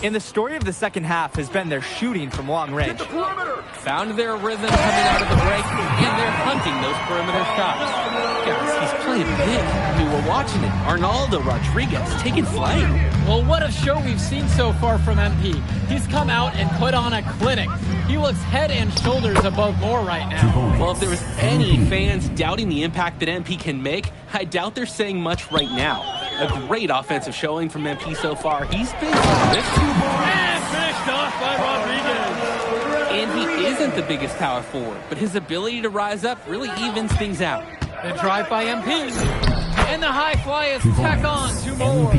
And the story of the second half has been their shooting from long range. Found their rhythm coming out of the break, and they're hunting those perimeter shots. Guys, he's playing big. I mean, we're watching it. Arnaldo Rodriguez taking flight. Well, what a show we've seen so far from MP. He's come out and put on a clinic. He looks head and shoulders above Moore right now. Well, if there was any fans doubting the impact that MP can make, I doubt they're saying much right now. A great offensive showing from MP so far. He's been terrific. And finished off by Rodriguez. And he isn't the biggest power forward, but his ability to rise up really evens things out. The drive by MP. And the high flyers tack on 2 more.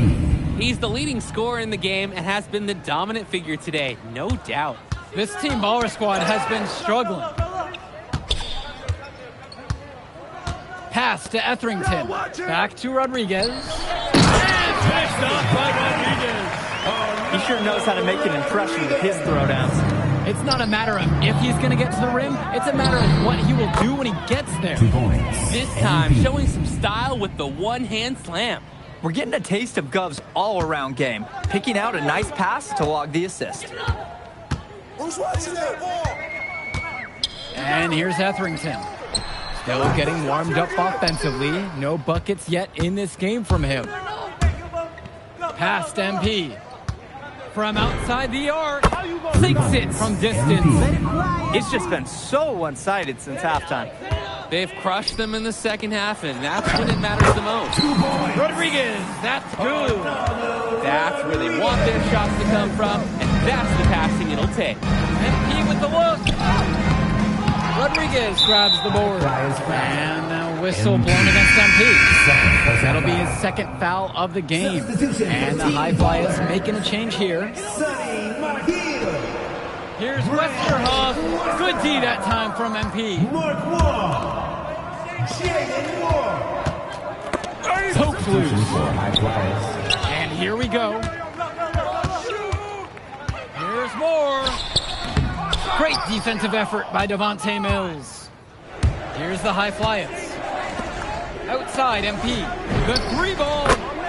He's the leading scorer in the game and has been the dominant figure today, no doubt. This Team Baller squad has been struggling. Pass to Etherington. Back to Rodriguez. And finished off by Rodriguez. He sure knows how to make an impression with his throwdowns. It's not a matter of if he's going to get to the rim. It's a matter of what he will do when he gets there. This time, showing some style with the one-hand slam. We're getting a taste of Gov's all-around game, picking out a nice pass to log the assist. Who's watching that ball? And here's Etherington. Still getting warmed up offensively. No buckets yet in this game from him. Past MP. From outside the arc. Sinks it from distance. It's just been so one-sided since halftime. They've crushed them in the second half, and that's when it matters the most. Rodriguez, that's good. That's where they want their shots to come from, and that's the passing it'll take. MP with the look. Rodriguez grabs the board. And a whistle blown against MP. That'll be his second foul of the game. And the High Flyers making a change here. Here's Westerhoff. Good D that time from MP. Pokes loose. And here we go. Here's more. Great defensive effort by Devontae Mills. Here's the High Flyers. Outside MP. The 3-ball.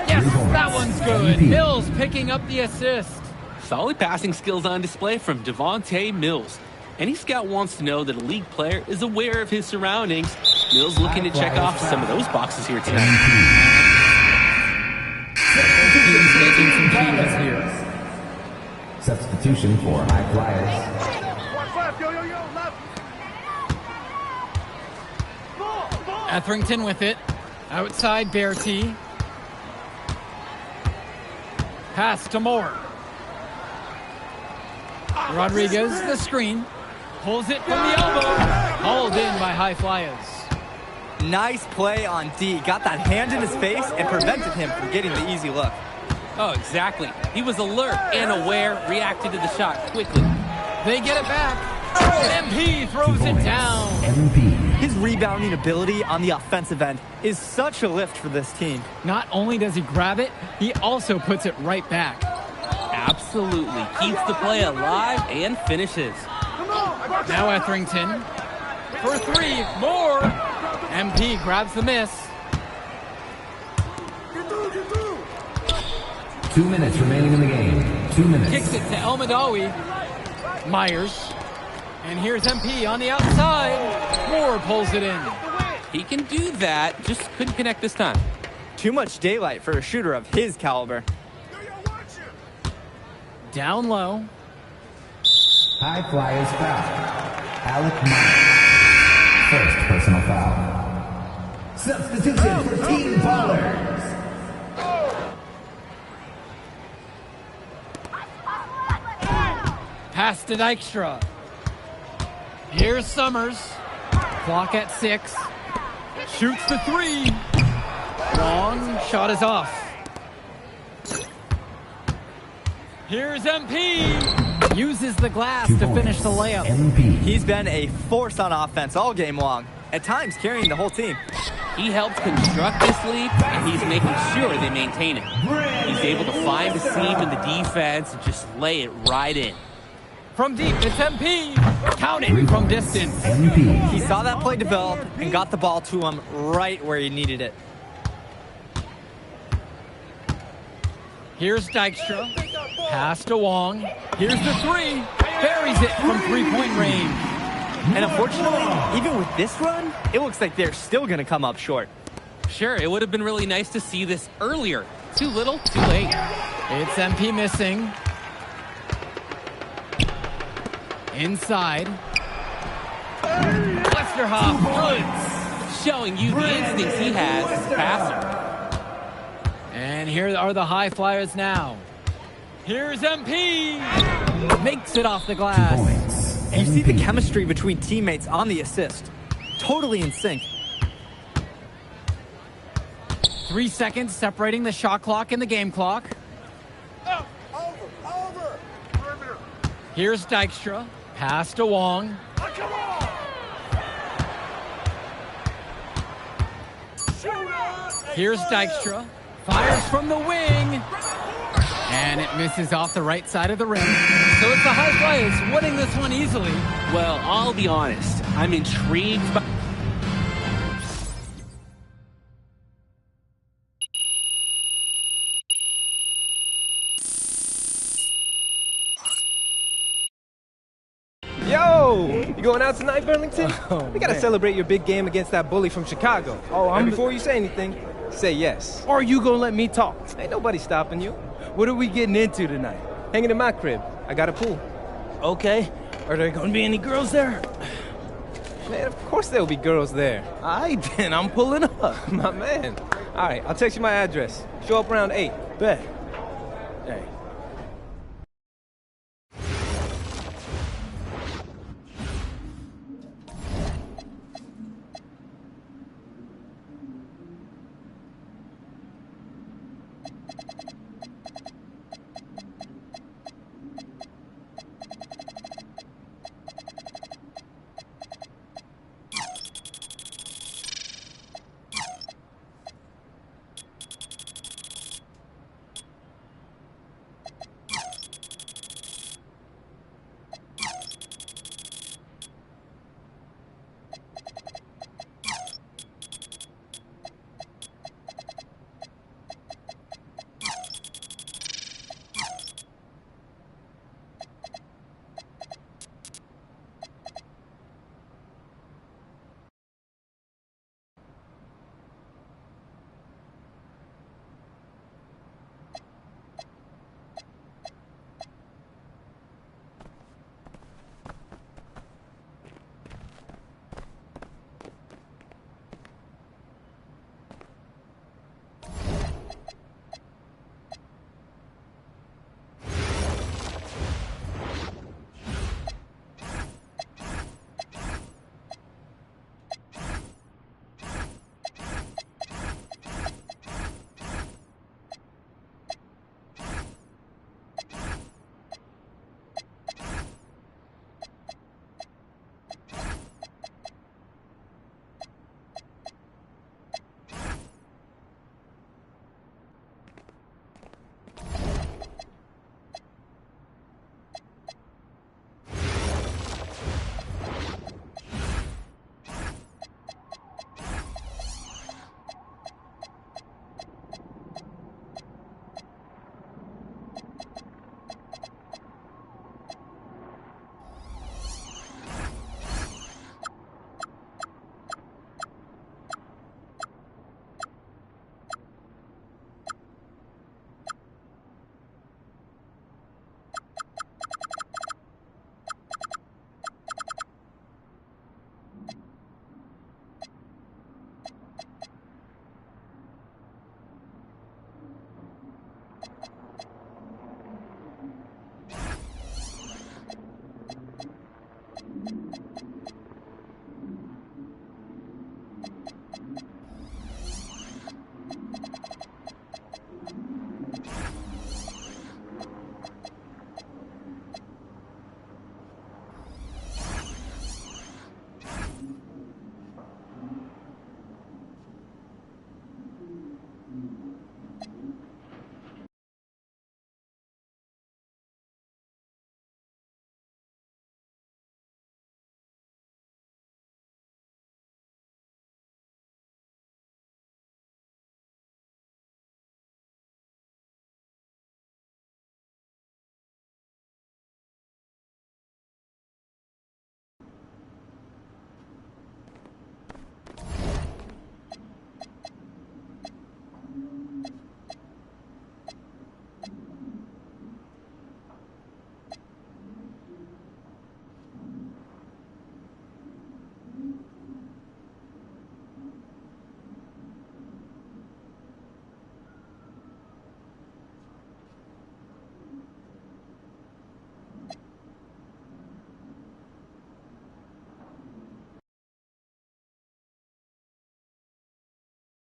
Yes, that one's good. Mills picking up the assist. Solid passing skills on display from Devontae Mills. Any scout wants to know that a league player is aware of his surroundings. Mills looking to check off some of those boxes here tonight. He's making some changes here. Substitution for High Flyers. Etherington with it. Outside Bertie. Pass to Moore. Rodriguez, the screen. Pulls it from the elbow. Hauled in by High Flyers. Nice play on D. Got that hand in his face and prevented him from getting the easy look. Oh, exactly. He was alert and aware, reacted to the shot quickly. They get it back. MP throws it down. His rebounding ability on the offensive end is such a lift for this team. Not only does he grab it, he also puts it right back. Absolutely. Keeps the play alive and finishes. Now Etherington. For 3, more. MP grabs the miss. 2 minutes remaining in the game. 2 minutes. Kicks it to El Madawi. Myers. And here's MP on the outside. Moore pulls it in. He can do that, just couldn't connect this time. Too much daylight for a shooter of his caliber. Down low. High Flyers foul. Alec Myers. First personal foul. Substitution for Team Ballers. Pass to Dykstra. Here's Summers. Clock at 6. Shoots the 3. Long shot is off. Here's MP. Uses the glass to finish the layup. MP. He's been a force on offense all game long, at times carrying the whole team. He helped construct this lead, and he's making sure they maintain it. He's able to find a seam in the defense and just lay it right in. From deep, it's MP. Count it from distance. MP. He saw that play develop and got the ball to him right where he needed it. Here's Dykstra. Pass to Wong. Here's the three. Buries it from three-point range. And unfortunately, even with this run, it looks like they're still going to come up short. Sure, it would have been really nice to see this earlier. Too little, too late. It's MP missing. Inside. Westerhoff, good. Showing you the instincts he has as a passer. And here are the High Flyers now. Here's MP. Makes it off the 2 glass. points. You see the MVP. chemistry between teammates on the assist. Totally in sync. 3 seconds separating the shot clock and the game clock. Over. Perimeter. Here's Dykstra. Pass to Wong. Come on. Here's Dykstra. Fires from the wing. And it misses off the right side of the rim. So it's the High Flyers winning this one easily. Well, I'll be honest. I'm intrigued by... Yo! You going out tonight, Burlington? We gotta celebrate your big game against that bully from Chicago. And before you say anything, say yes. Or are you gonna let me talk? Ain't nobody stopping you. What are we getting into tonight? Hanging in my crib. I got a pool. Okay. Are there gonna be any girls there? Man, of course there'll be girls there. Alright then, I'm pulling up. My man. All right, I'll text you my address. Show up around 8. Bet. Hey.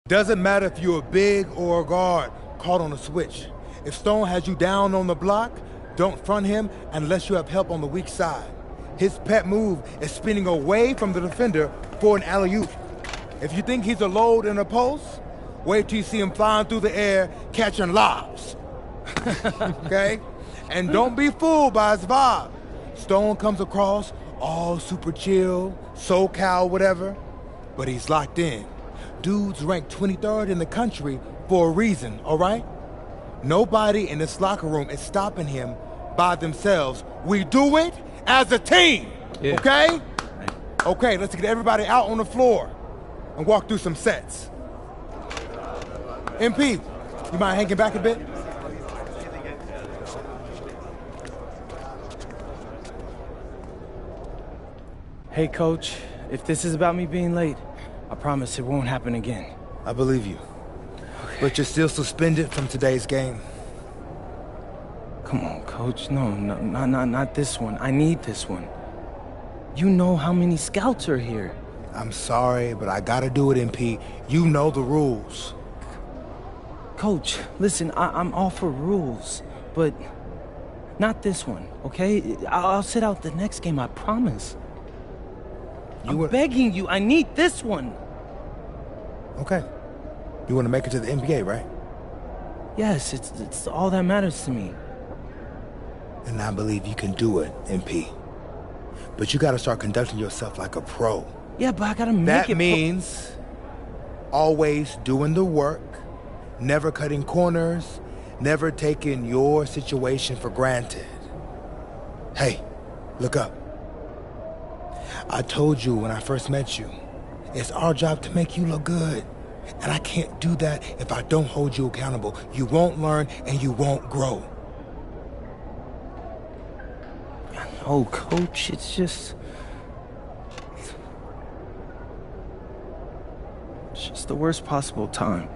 Doesn't matter if you're a big or a guard caught on a switch. If Stone has you down on the block, don't front him unless you have help on the weak side. His pet move is spinning away from the defender for an alley-oop. If you think he's a load in a post, wait till you see him flying through the air catching lobs. Okay? And don't be fooled by his vibe. Stone comes across all super chill, SoCal, whatever, but he's locked in. Dude's ranked 23rd in the country for a reason, all right? Nobody in this locker room is stopping him by themselves. We do it as a team, okay? Okay, let's get everybody out on the floor and walk through some sets. MP, you mind hanging back a bit? Hey, Coach, if this is about me being late, I promise it won't happen again. I believe you. But you're still suspended from today's game. Come on, Coach. No, not this one. I need this one. You know how many scouts are here. I'm sorry, but I gotta do it, MP. You know the rules. Coach, listen, I'm all for rules, but not this one, okay? I'll sit out the next game, I promise. I'm begging you, I need this one. Okay. You want to make it to the NBA, right? Yes, it's all that matters to me. And I believe you can do it, MP. But you gotta start conducting yourself like a pro. Yeah, but I gotta make it. That means always doing the work, never cutting corners, never taking your situation for granted. Hey, look up. I told you when I first met you, it's our job to make you look good. And I can't do that if I don't hold you accountable. You won't learn and you won't grow. Oh, Coach, it's just the worst possible time.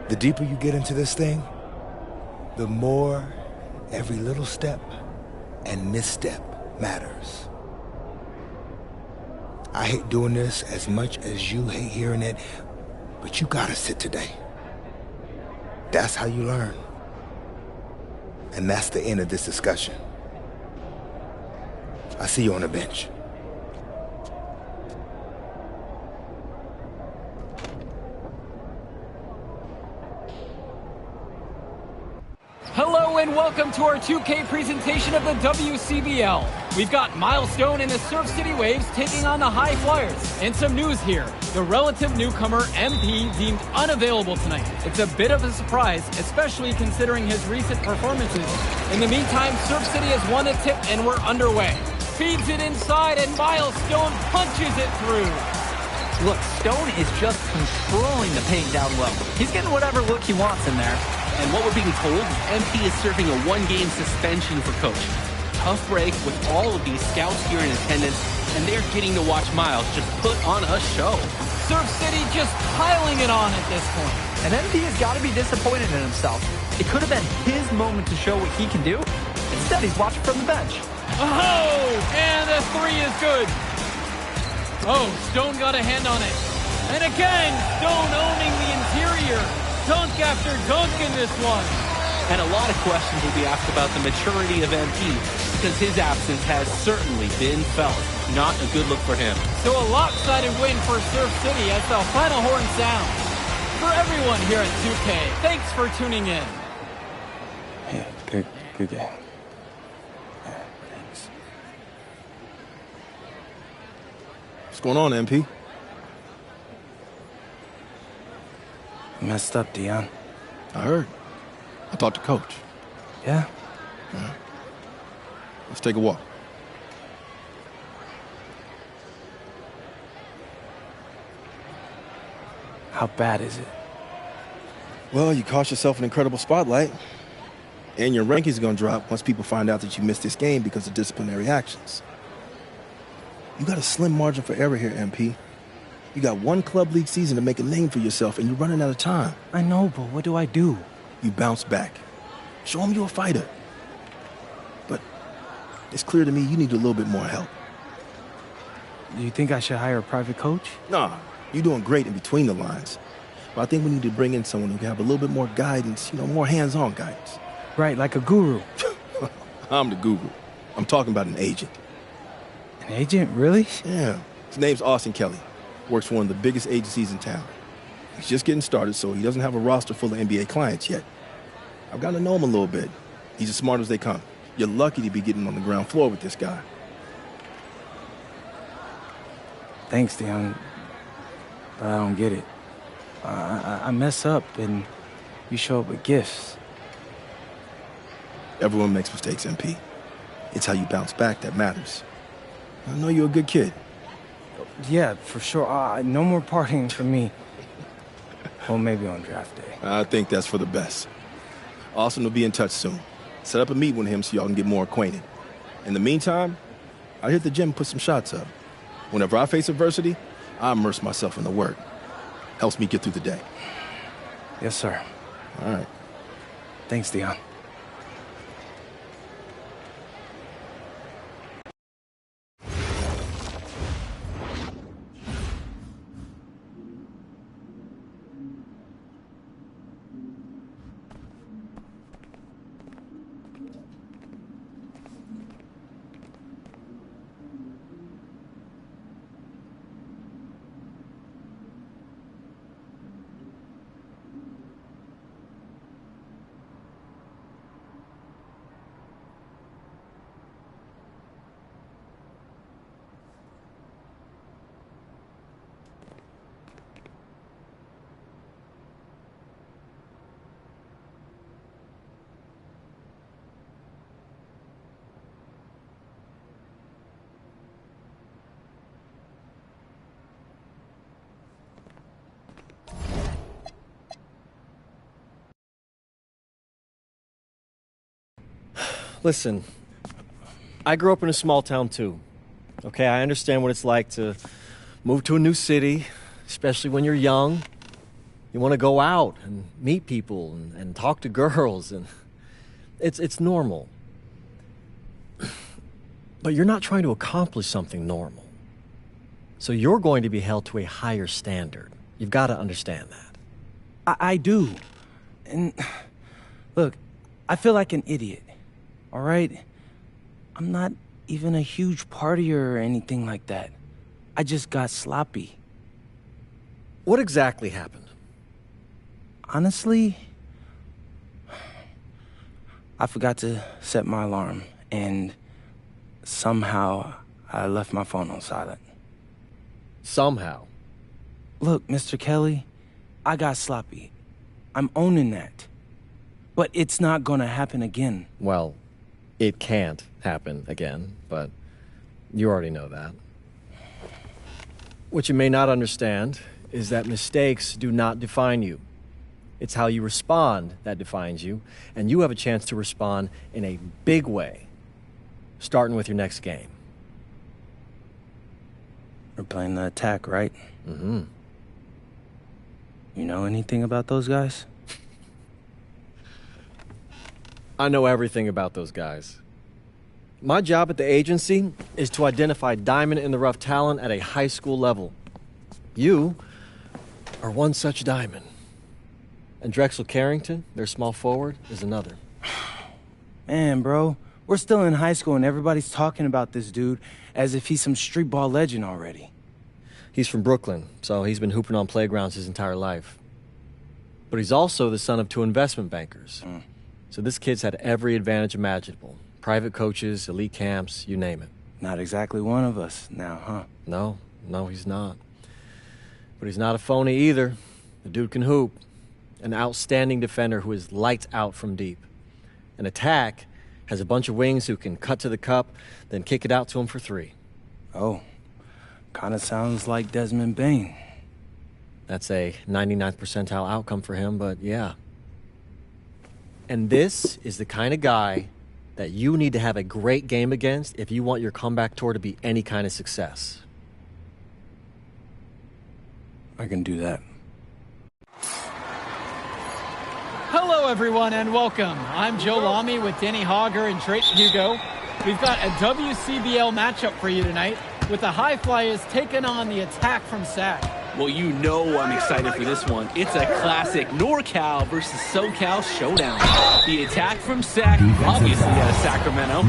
The deeper you get into this thing, the more every little step and misstep matters. I hate doing this as much as you hate hearing it, but you gotta sit today. That's how you learn. And that's the end of this discussion. I see you on the bench. Hello and welcome to our 2K presentation of the WCBL. We've got Milestone and the Surf City Waves taking on the High Flyers. And some news here. The relative newcomer, MP, deemed unavailable tonight. It's a bit of a surprise, especially considering his recent performances. In the meantime, Surf City has won a tip and we're underway. Feeds it inside and Milestone punches it through. Look, Stone is just controlling the paint down low. He's getting whatever look he wants in there. And what we're being told, MP is serving a one-game suspension for Coach. Tough break with all of these scouts here in attendance, and they're getting to watch Miles just put on a show. Surf City just piling it on at this point. And MP has got to be disappointed in himself. It could have been his moment to show what he can do. Instead, he's watching from the bench. Oh, and the three is good. Oh, Stone got a hand on it. And again, Stone owning the interior. Dunk after dunk in this one. And a lot of questions will be asked about the maturity of MP, because his absence has certainly been felt. Not a good look for him. So a lopsided win for Surf City as the final horn sounds. For everyone here at 2K, thanks for tuning in. Yeah, good game. Yeah, thanks. What's going on, MP? Messed up, Dion. I heard. I talked to Coach. Yeah? Yeah. Let's take a walk. How bad is it? Well, you cost yourself an incredible spotlight. And your rankings are going to drop once people find out that you missed this game because of disciplinary actions. You got a slim margin for error here, MP. You got one club league season to make a name for yourself, and you're running out of time. I know, but what do I do? You bounce back. Show them you're a fighter. But it's clear to me you need a little bit more help. Do you think I should hire a private coach? Nah, You're doing great in between the lines. But I think we need to bring in someone who can have a little bit more guidance, more hands-on guidance. Right, like a guru. I'm the guru. I'm talking about an agent. An agent, really? Yeah. His name's Austin Kelly. Works for one of the biggest agencies in town. He's just getting started, so he doesn't have a roster full of NBA clients yet. I've gotten to know him a little bit. He's as smart as they come. You're lucky to be getting on the ground floor with this guy. Thanks, Dion. But I don't get it. I mess up, and you show up with gifts. Everyone makes mistakes, MP. It's how you bounce back that matters. I know you're a good kid. Yeah, for sure. No more partying for me. Well, maybe on draft day. I think that's for the best. Austin will be in touch soon. Set up a meet with him so y'all can get more acquainted. In the meantime, I hit the gym and put some shots up. Whenever I face adversity, I immerse myself in the work. Helps me get through the day. Yes, sir. All right. Thanks, Dion. Listen, I grew up in a small town too. Okay, I understand what it's like to move to a new city, especially when you're young. You want to go out and meet people and talk to girls, and it's normal. But you're not trying to accomplish something normal. So you're going to be held to a higher standard. You've got to understand that. I do. And look, I feel like an idiot. All right? I'm not even a huge partier or anything like that. I just got sloppy. What exactly happened? Honestly, I forgot to set my alarm, and somehow I left my phone on silent. Somehow? Look, Mr. Kelly, I got sloppy. I'm owning that. But it's not gonna happen again. Well, it can't happen again, but you already know that. What you may not understand is that mistakes do not define you. It's how you respond that defines you, and you have a chance to respond in a big way, starting with your next game. We're playing the attack, right? Mm-hmm. You know anything about those guys? I know everything about those guys. My job at the agency is to identify diamond-in-the-rough talent at a high school level. You are one such diamond. And Drexel Carrington, their small forward, is another. Man, bro, we're still in high school and everybody's talking about this dude as if he's some street ball legend already. He's from Brooklyn, so he's been hooping on playgrounds his entire life. But he's also the son of 2 investment bankers. So this kid's had every advantage imaginable. Private coaches, elite camps, you name it. Not exactly one of us now, huh? No, he's not. But he's not a phony either. The dude can hoop. An outstanding defender who is lights out from deep. An attack has a bunch of wings who can cut to the cup, then kick it out to him for 3. Oh, kind of sounds like Desmond Bain. That's a 99th percentile outcome for him, but yeah. And this is the kind of guy that you need to have a great game against if you want your comeback tour to be any kind of success. I can do that. Hello, everyone, and welcome. I'm Joe Lamy with Danny Hogger and Drayton Hugo. We've got a WCBL matchup for you tonight with the High Flyers taking on the Attack from SAC. Well, you know I'm excited for this one. It's a classic NorCal versus SoCal showdown. The attack from Sac, obviously out of Sacramento,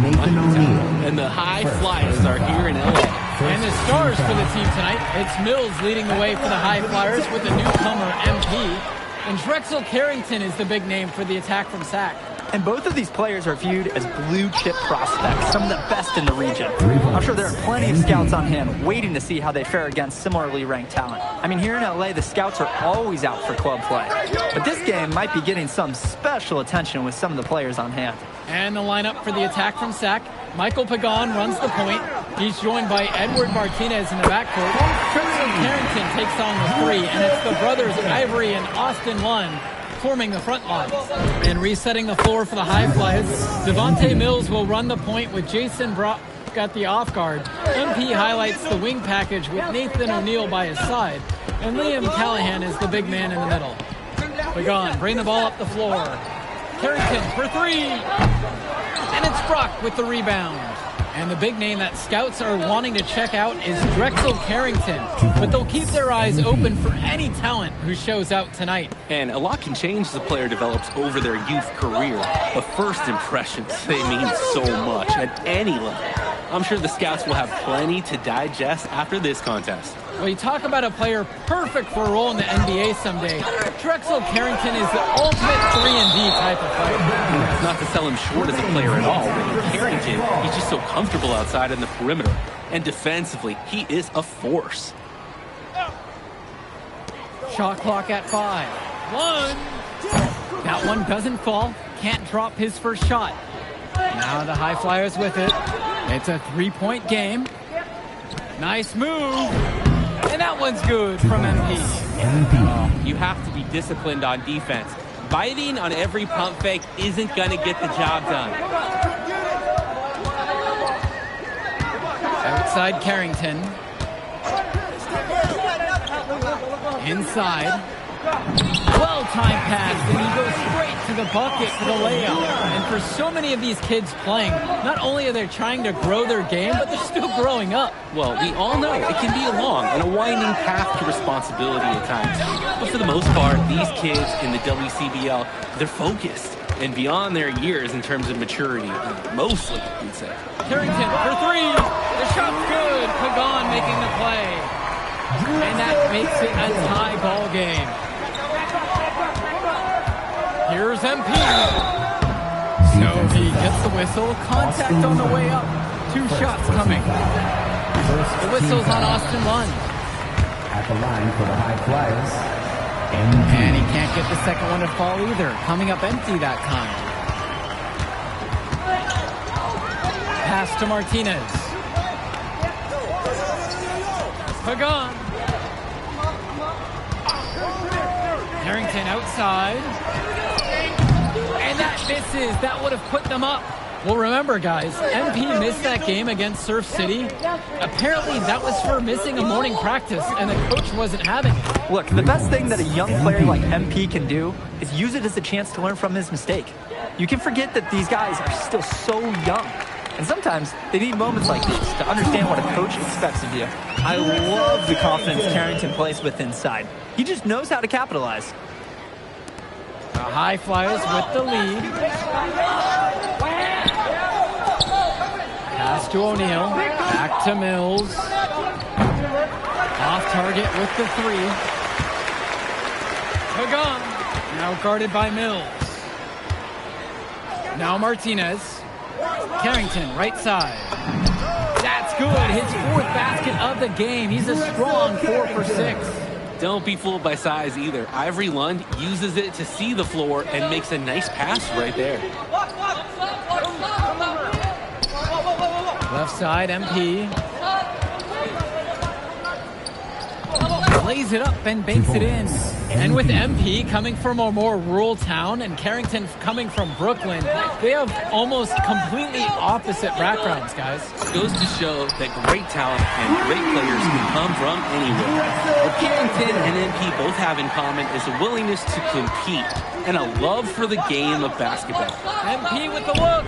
and the High Flyers are here in LA. And the stars for the team tonight, it's Mills leading the way for the High Flyers with the newcomer MP. And Drexel Carrington is the big name for the attack from Sac. And both of these players are viewed as blue-chip prospects, some of the best in the region. I'm sure there are plenty of scouts on hand waiting to see how they fare against similarly ranked talent. I mean, here in LA, the scouts are always out for club play. But this game might be getting some special attention with some of the players on hand. And the lineup for the attack from Sac. Michael Pagan runs the point. He's joined by Edward Martinez in the backcourt. Drexel Carrington takes on the three, and it's the brothers Ivory and Austin Lund forming the front line. And resetting the floor for the High Flyers, Devontae Mills will run the point with Jason Brock at the off guard. MP highlights the wing package with Nathan O'Neill by his side, and Liam Callahan is the big man in the middle. Pagan, bring the ball up the floor. Carrington for three, and it's Brock with the rebound. And the big name that scouts are wanting to check out is Drexel Carrington. But they'll keep their eyes open for any talent who shows out tonight. And a lot can change as a player develops over their youth career. But first impressions, they mean so much at any level. I'm sure the scouts will have plenty to digest after this contest. Well, you talk about a player perfect for a role in the NBA someday. Drexel Carrington is the ultimate 3-and-D type of player. That's not to sell him short as a player at all, but Carrington, he's just so comfortable outside in the perimeter. And defensively, he is a force. Shot clock at 5. That one doesn't fall. Can't drop his first shot. Now the High Flyers with it. It's a 3-point game. Nice move. And that one's good from MP. You have to be disciplined on defense. Biting on every pump fake isn't going to get the job done. Outside Carrington. Inside. Well-timed pass, and he goes straight to the bucket for the layup. And for so many of these kids playing, not only are they trying to grow their game, but they're still growing up. Well, we all know it can be a long and a winding path to responsibility at times. But for the most part, these kids in the WCBL, they're focused and beyond their years in terms of maturity. Mostly, you'd say. Carrington for three. The shot's good. Pagan making the play. And that makes it a tie ball game. Here's MP. So he gets the whistle. Contact on the way up. 2 shots coming. The whistle's on Austin Lund. At the line for the High Flyers. And he can't get the second one to fall either. Coming up empty that time. Pass to Martinez. Pagan. Carrington outside. And that misses. That would have put them up. Well, remember, guys, MP missed that game against Surf City. Apparently, that was for missing a morning practice, and the coach wasn't having it. Look, the best thing that a young player like MP can do is use it as a chance to learn from his mistake. You can forget that these guys are still so young. And sometimes they need moments like these to understand what a coach expects of you. I love the confidence Carrington plays with inside. He just knows how to capitalize. The High Flyers with the lead. Pass to O'Neill. Back to Mills. Off target with the 3. Pagan. Now guarded by Mills. Now Martinez. Carrington, right side. That's good. His 4th basket of the game. He's a strong 4 for 6. Don't be fooled by size either. Ivory Lund uses it to see the floor and makes a nice pass right there. Left side, MP. Plays it up and banks it in. And with MP coming from a more rural town and Carrington coming from Brooklyn, they have almost completely opposite backgrounds, guys. It goes to show that great talent and great players can come from anywhere. What Carrington and MP both have in common is a willingness to compete and a love for the game of basketball. MP with the look.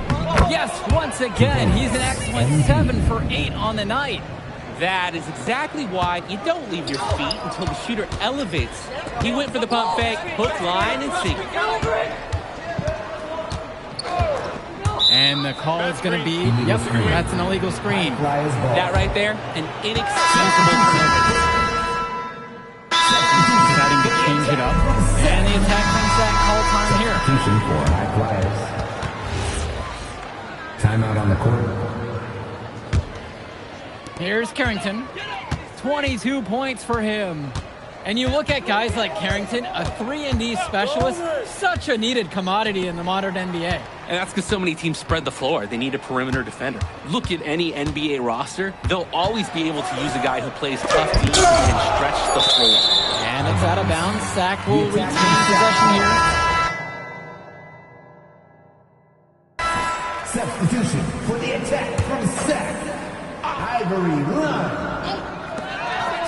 Yes, once again, he's an excellent 7 for 8 on the night. That is exactly why you don't leave your feet until the shooter elevates. He went for the pump fake, hook, line, and sinker. And the call is going to be, yep, that's an illegal screen. That right there, an inexcusable penalty. Deciding to change it up. And the attack from Sack call time here. Substitution for High Flyers. Timeout on the court. Here's Carrington. 22 points for him. And you look at guys like Carrington, a 3-and-D specialist, such a needed commodity in the modern NBA. And that's because so many teams spread the floor. They need a perimeter defender. Look at any NBA roster. They'll always be able to use a guy who plays tough deep and stretch the floor. And it's out of bounds. Sack will retain possession here. Substitution for the attack from Sack. Ivory Run.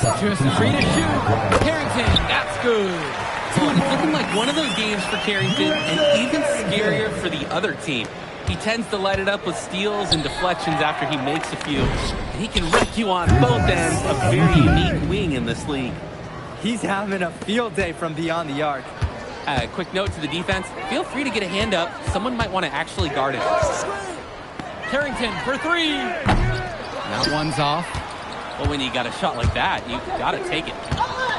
Just free to shoot. Carrington, that's good. It's looking like one of those games for Carrington, and even scarier for the other team. He tends to light it up with steals and deflections after he makes a few. And he can wreck you on both ends, a very unique wing in this league. He's having a field day from beyond the arc. Quick note to the defense, feel free to get a hand up. Someone might want to actually guard it. Carrington for three. That one's off. Well, when you got a shot like that, you got to take it.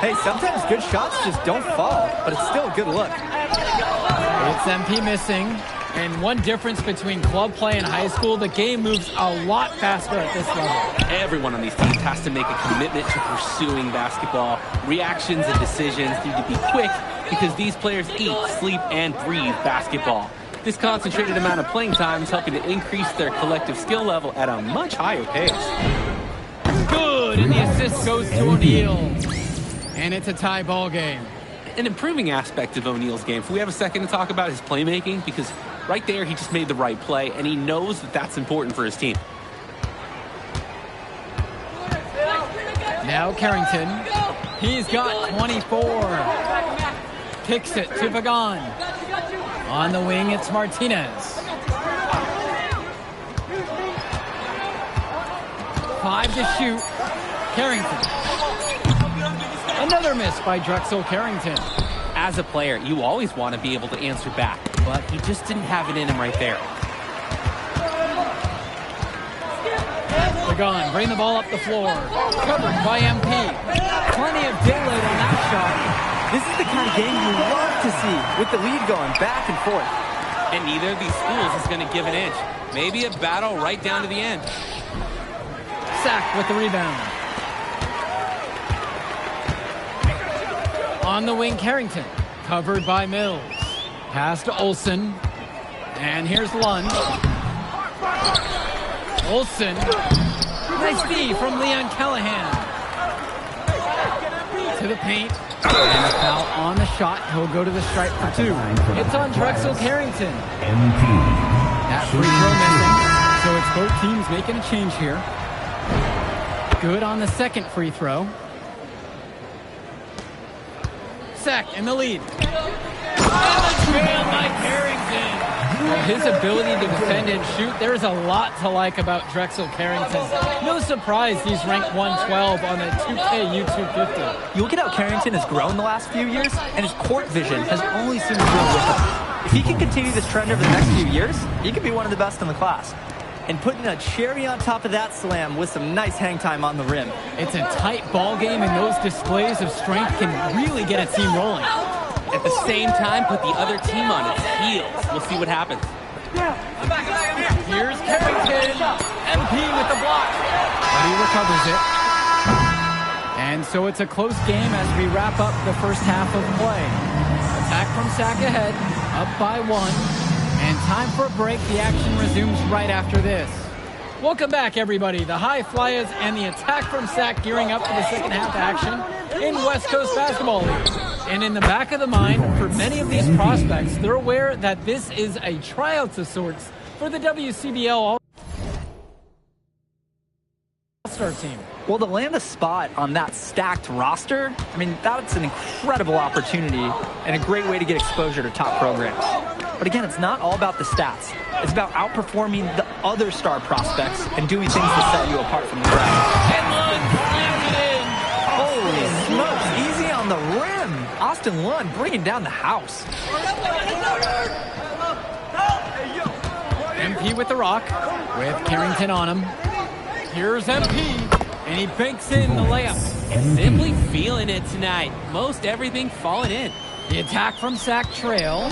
Hey, sometimes good shots just don't fall, but it's still a good look. It's MP missing. And one difference between club play and high school, the game moves a lot faster at this level. Everyone on these teams has to make a commitment to pursuing basketball. Reactions and decisions need to be quick because these players eat, sleep, and breathe basketball. This concentrated amount of playing time is helping to increase their collective skill level at a much higher pace. Good, and the assist goes to O'Neal. And it's a tie ball game. An improving aspect of O'Neal's game, if we have a second to talk about his playmaking, because right there he just made the right play, and he knows that that's important for his team. Now Carrington. He's got 24. Kicks it to Pagan. On the wing, it's Martinez. 5 to shoot. Carrington. Another miss by Drexel Carrington. As a player, you always want to be able to answer back, but he just didn't have it in him right there. Pagan, bring the ball up the floor. Covered by MP. Plenty of daylight on that shot. This is the kind of game you love to see, with the lead going back and forth. And neither of these schools is going to give an inch. Maybe a battle right down to the end. Sack with the rebound. On the wing, Carrington. Covered by Mills. Pass to Olsen. And here's Lund. Olsen. Nice D from Leon Callahan. To the paint. And a foul on the shot. He'll go to the stripe for 2. It's on Drexel Carrington. That free throw missing. So it's both teams making a change here. Good on the second free throw. Sack in the lead. And the trail by Carrington. Well, his ability to defend and shoot, there's a lot to like about Drexel Carrington. No surprise he's ranked 112 on the 2K YouTube 50. You look at how Carrington has grown the last few years, and his court vision has only seemed to grow with him. If he can continue this trend over the next few years, he could be one of the best in the class. And putting a cherry on top of that slam with some nice hang time on the rim. It's a tight ball game, and those displays of strength can really get a team rolling. At the same time, put the other team on its heels. We'll see what happens. Here's Carrington. MP with the block. But he recovers it. And so it's a close game as we wrap up the first half of play. Attack from Sack ahead, up by 1. And time for a break. The action resumes right after this. Welcome back, everybody. The High Flyers and the attack from Sack gearing up for the second half action in West Coast Basketball League. And in the back of the mind, for many of these prospects, they're aware that this is a tryout of sorts for the WCBL All-Star team. Well, to land a spot on that stacked roster, I mean, that's an incredible opportunity and a great way to get exposure to top programs. But again, it's not all about the stats. It's about outperforming the other star prospects and doing things to set you apart from the crowd. And Lund the rim. Austin Lund bringing down the house. MP with the rock, with Carrington on him. Here's MP, and he banks in the layup. Simply feeling it tonight. Most everything falling in. The attack from Sac Trail.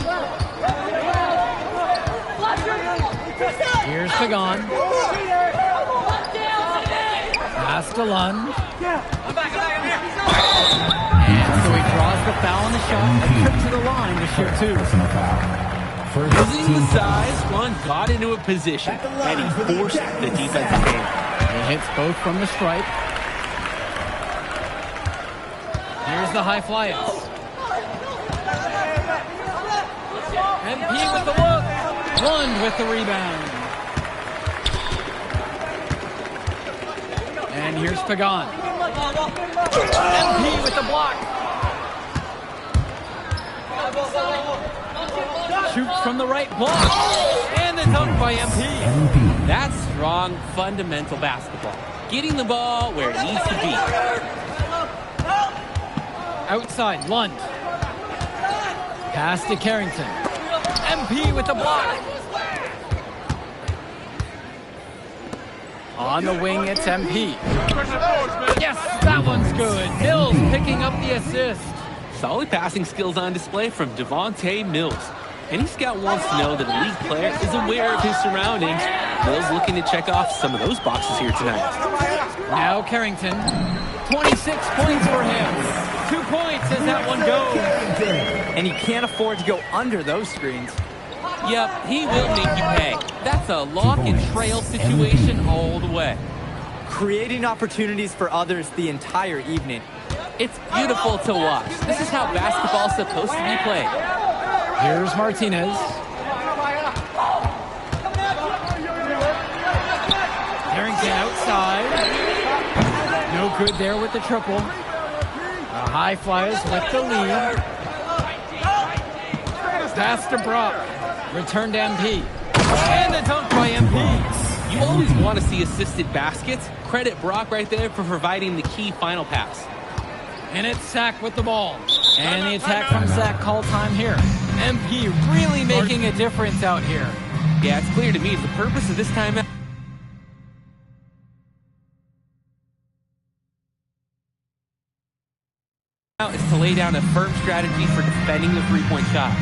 Here's Pagan. Pass to Lund. And so he draws the foul on the shot. A trip to the line to shoot two. Using the size, Lund got into a position, and he forced the defensive game. He hits both from the stripe. Here's the high flyers. MP with the look. Lund with the rebound. And here's Pagan. MP with the block. Shoots from the right block. And the dunk by MP. That's strong, fundamental basketball. Getting the ball where it needs to be. Outside, Lund. Pass to Carrington. MP with the block. On the wing, it's MP. Yes, that one's good. Mills picking up the assist. Solid passing skills on display from Devontae Mills. Any scout wants to know that a league player is aware of his surroundings. Mills looking to check off some of those boxes here tonight. Now Carrington. 26 points for him. 2 points as that one goes. And he can't afford to go under those screens. Yep, he will make you pay. That's a lock and trail situation all the way. Creating opportunities for others the entire evening. It's beautiful to watch. This is how basketball's supposed to be played. Here's Martinez. Carrington outside. No good there with the triple. The high flyers with the lead. Pass to Brock. Return to MP. And the dunk by MP. You always want to see assisted baskets. Credit Brock right there for providing the key final pass. And it's Sac with the ball. And the attack from Sac call time here. MP really making a difference out here. Yeah, it's clear to me the purpose of this timeout is to lay down a firm strategy for defending the three-point shot.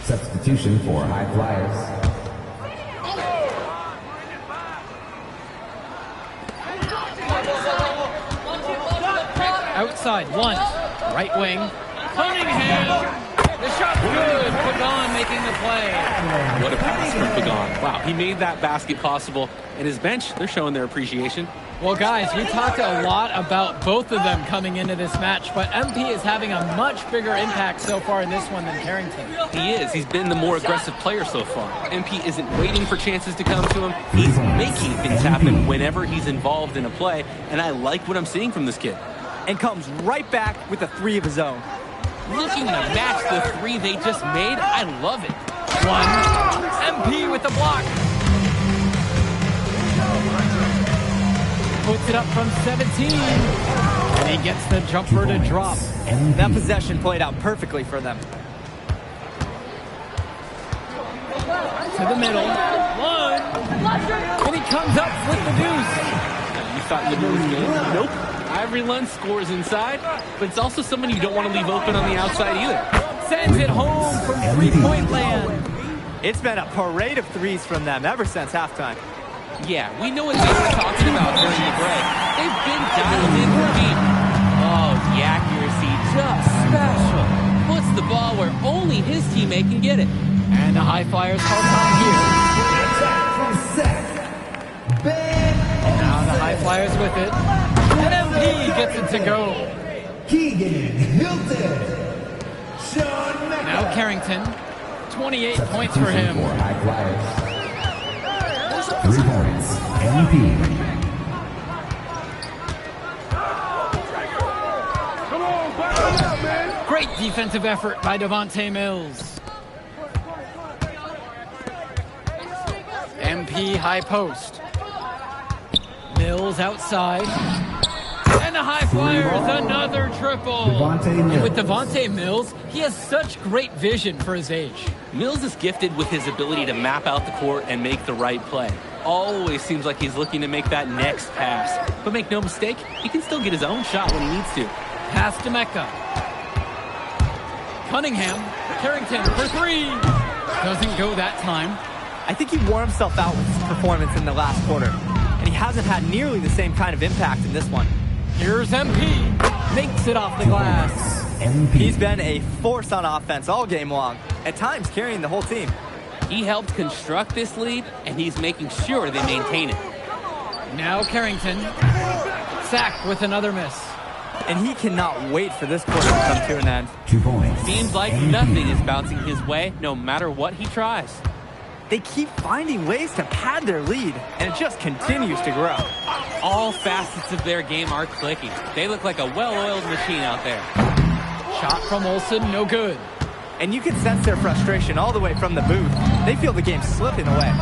Substitution for high flyers. Outside, Lund. Right wing. Cunningham. The shot's good. Pagan making the play. What a pass from Pagan. Wow, he made that basket possible. And his bench, they're showing their appreciation. Well, guys, we talked a lot about both of them coming into this match, but MP is having a much bigger impact so far in this one than Carrington. He is. He's been the more aggressive player so far. MP isn't waiting for chances to come to him. He's making things happen whenever he's involved in a play, and I like what I'm seeing from this kid. And comes right back with a three of his own. Looking to match the three they just made, I love it. One. MP with the block. Puts it up from 17. And he gets the jumper to drop. That possession played out perfectly for them. To the middle. One. And he comes up with the deuce. You thought you knew was good? Nope. Ivory Lund scores inside, but it's also someone you don't want to leave open on the outside either. Sends it home from three-point land. It's been a parade of threes from them ever since halftime. Yeah, we know what they were talking about during the break. They've been dialed in for deep. Oh, the accuracy, just special. Puts the ball where only his teammate can get it. And the high flyers call time here. Now the high flyers with it. And MP gets it to go. Keegan Hilton. Now Carrington. 28 points for him. For High Flyers. 3 points. MP. Great defensive effort by Devontae Mills. MP high post. Mills outside. And the High Flyers, another triple. And with Devontae Mills, he has such great vision for his age. Mills is gifted with his ability to map out the court and make the right play. Always seems like he's looking to make that next pass. But make no mistake, he can still get his own shot when he needs to. Pass to Mecca. Cunningham, Carrington for 3. Doesn't go that time. I think he wore himself out with his performance in the last quarter, and he hasn't had nearly the same kind of impact in this one. Here's MP. Makes it off the glass. He's been a force on offense all game long, at times carrying the whole team. He helped construct this lead, and he's making sure they maintain it. Now Carrington. Sack with another miss. And he cannot wait for this quarter to come to an end. 2 points. Seems like nothing is bouncing his way, no matter what he tries. They keep finding ways to pad their lead, and it just continues to grow. All facets of their game are clicking. They look like a well-oiled machine out there. Shot from Olsen, no good. And you can sense their frustration all the way from the booth. They feel the game slipping away.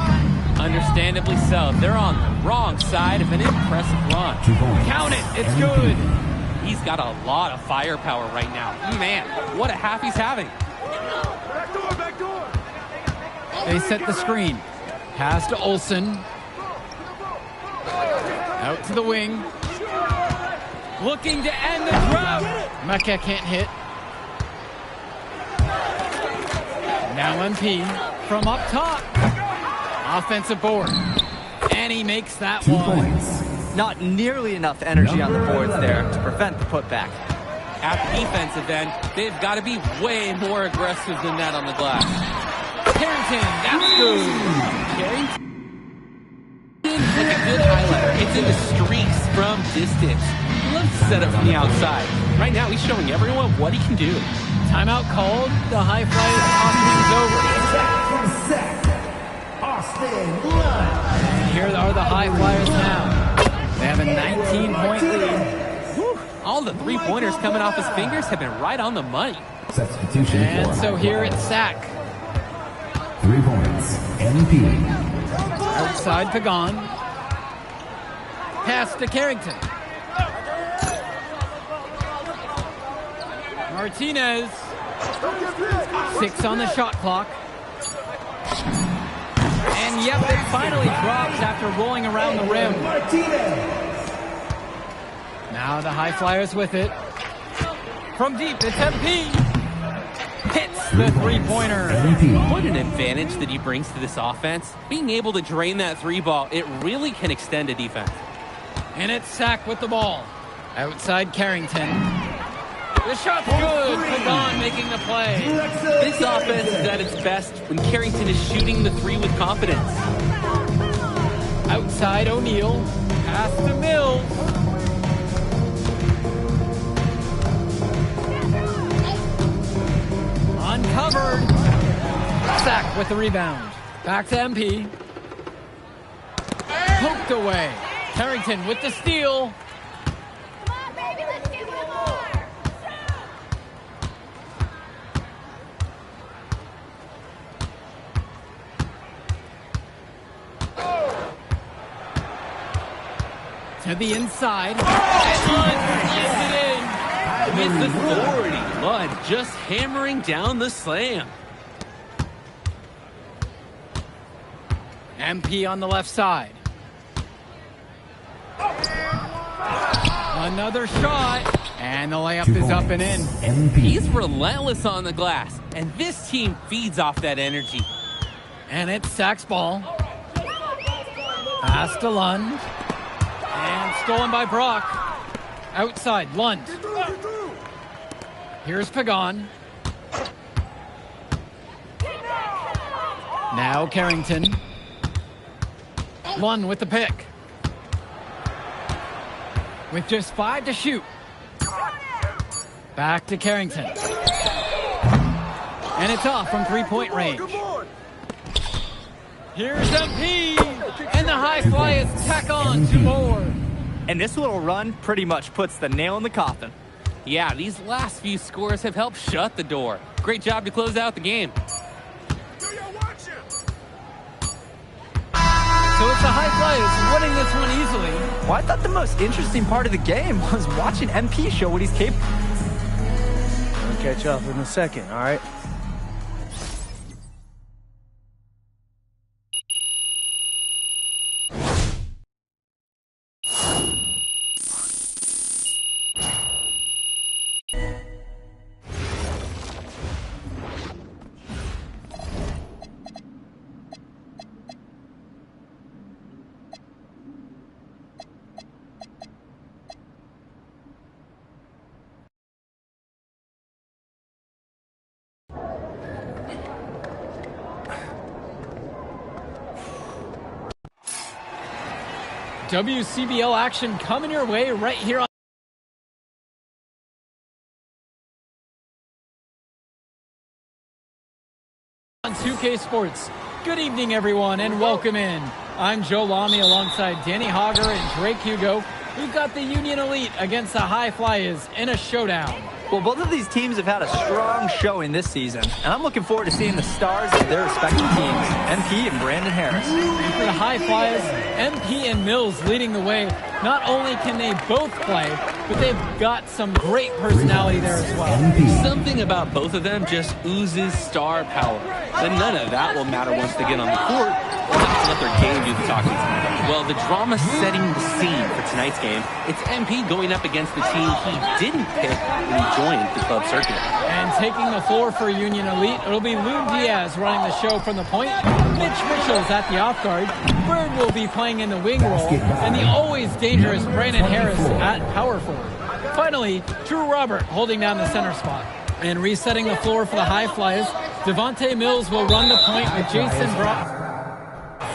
Understandably so. They're on the wrong side of an impressive run. 2 points. Count it, it's good. He's got a lot of firepower right now. Man, what a half he's having. Back door. They set the screen. Pass to Olsen. Out to the wing. Looking to end the drought. Mecca can't hit. Now MP from up top. Offensive board. And he makes that 2 one. points. Not nearly enough energy on the boards there to prevent the putback. At the defensive end, they've got to be way more aggressive than that on the glass. Carrington, that's good. Carrington, like a good highlighter. It's in the streaks from distance. He loves to set up from the outside. Right now, he's showing everyone what he can do. Timeout called. The High Flyers offense is over. Austin Lund. And here are the High Flyers now. They have a 19-point lead. Whew. All the three-pointers coming off his fingers have been right on the money. Substitution And for so High here Flyers. it's Sack. 3 points. MP. Outside Pagan. Pass to Carrington. Martinez. 6 on the shot clock. And yep, it finally drops after rolling around the rim. Now the High Flyers with it. From deep, it's MP. Hits the three-pointer. What an advantage that he brings to this offense. Being able to drain that three ball, it really can extend a defense. And it's Sack with the ball. Outside Carrington. The shot's good. Pagan making the play. This offense is at its best when Carrington is shooting the three with confidence. Outside O'Neal. Pass to Mills. Uncovered. Sack with the rebound. Back to MP. Poked away. Carrington with the steal. To the inside. And Lund slams it in. With authority, Lund just hammering down the slam. MP on the left side. Another shot. And the layup is up and in. He's relentless on the glass. And this team feeds off that energy. And it's Sack's ball. Pass to Lund. And stolen by Brock. Outside, Lund. Here's Pagan. Now Carrington. Lund with the pick. With just 5 to shoot. Back to Carrington. And it's off from three-point range. Here's MP, and the High Flyers tack on 2 more. And this little run pretty much puts the nail in the coffin. Yeah, these last few scores have helped shut the door. Great job to close out the game. So it's the High Flyers winning this one easily. Well, I thought the most interesting part of the game was watching MP show what he's capable of. I'll catch up in a second, all right? WCBL action coming your way right here on on 2K Sports. Good evening, everyone, and welcome in. I'm Joe Lamy alongside Danny Hogger and Drake Hugo. We've got the Union Elite against the High Flyers in a showdown. Well, both of these teams have had a strong showing this season, and I'm looking forward to seeing the stars of their respective teams, MP and Brandon Harris. For the High Flyers, MP and Mills leading the way. Not only can they both play, but they've got some great personality there as well. Something about both of them just oozes star power. But none of that will matter once they get on the court. They'll have to let their game do the talking. Well, the drama setting the scene for tonight's game, it's MP going up against the team he didn't pick when he joined the club circuit. And taking the floor for Union Elite, it'll be Lou Diaz running the show from the point. Mitch Mitchell's at the off guard. Bird will be playing in the wing role. And the always dangerous Brandon Harris at power forward. Finally, Drew Robert holding down the center spot. And resetting the floor for the High Flyers, Devontae Mills will run the point with Jason Brock.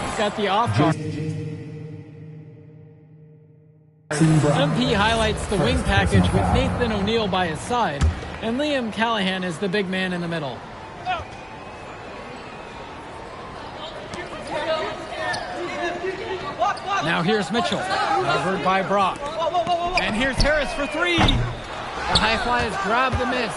He's got the off guard. MP highlights the wing package with Nathan O'Neal by his side, and Liam Callahan is the big man in the middle. Now here's Mitchell, covered by Brock. And here's Harris for three. The High Flyers grab the miss.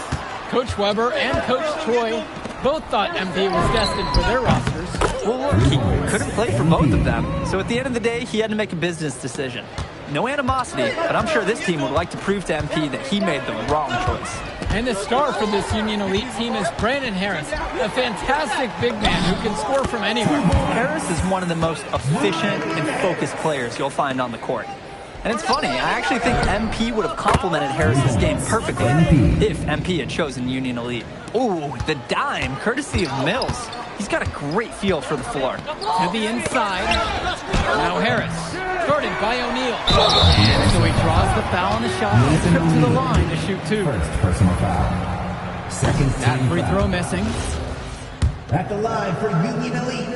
Coach Weber and Coach Troy both thought MP was destined for their rosters. Well, look, he couldn't play for both of them, so at the end of the day, he had to make a business decision. No animosity, but I'm sure this team would like to prove to MP that he made the wrong choice. And the star for this Union Elite team is Brandon Harris, a fantastic big man who can score from anywhere. Harris is one of the most efficient and focused players you'll find on the court. And it's funny, I actually think MP would have complemented Harris's game perfectly if MP had chosen Union Elite. Ooh, the dime, courtesy of Mills. He's got a great feel for the floor. To the inside. Now Harris, guarded by O'Neal. And so he draws the foul on the shot and trip to the line to shoot two. First personal foul. Second that free throw missing. At the line for Union Elite.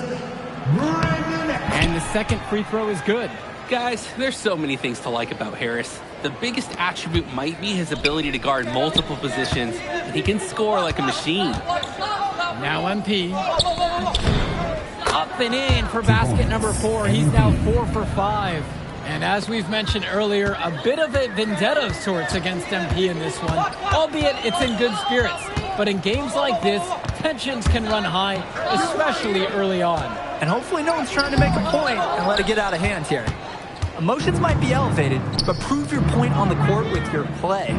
And the second free throw is good. Guys, there's so many things to like about Harris. The biggest attribute might be his ability to guard multiple positions, and he can score like a machine. Now MP. Up and in for basket number 4. He's now 4 for 5. And as we've mentioned earlier, a bit of a vendetta of sorts against MP in this one, albeit it's in good spirits. But in games like this, tensions can run high, especially early on. And hopefully no one's trying to make a point and let it get out of hand here. Emotions might be elevated, but prove your point on the court with your play.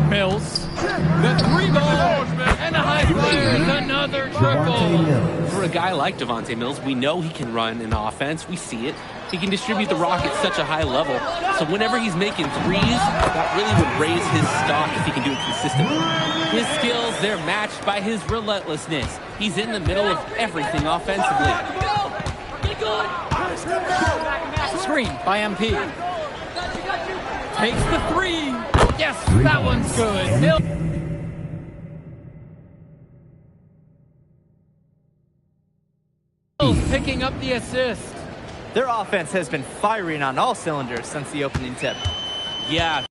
Mills, the three ball, and the High Flyers, another triple. For a guy like Devontae Mills, we know he can run an offense. We see it. He can distribute the rock at such a high level. So whenever he's making threes, that really would raise his stock if he can do it consistently. His skills, they're matched by his relentlessness. He's in the middle of everything offensively. Screen by MP. Takes the three. Yes, that one's good. Mills picking up the assist. Their offense has been firing on all cylinders since the opening tip. Yeah.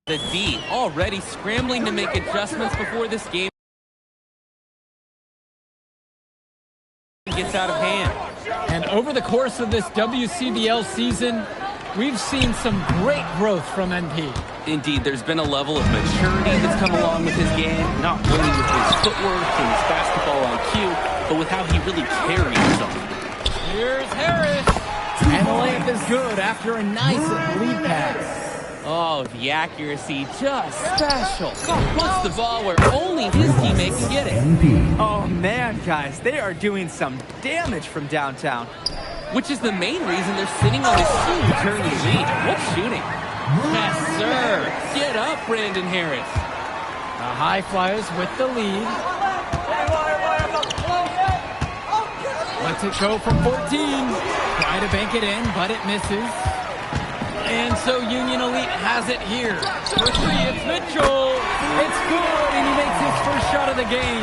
The D already scrambling to make adjustments before this game. gets out of hand. And over the course of this WCBL season, we've seen some great growth from NP. Indeed, there's been a level of maturity that's come along with his game, not only with his footwork and his basketball IQ, but with how he really carries himself. Here's Harris. And the layup is good after a nice lead pass. Oh, the accuracy, just special. Puts the ball where only his teammate can get it. Oh, man, guys, they are doing some damage from downtown. Which is the main reason they're sitting on a soon-turning lead. What shooting? Yes, sir. Get up, Brandon Harris. The High Flyers with the lead. Lets it go from 14. Try to bank it in, but it misses. And so Union Elite has it here. For three, it's Mitchell. It's good, and he makes his first shot of the game.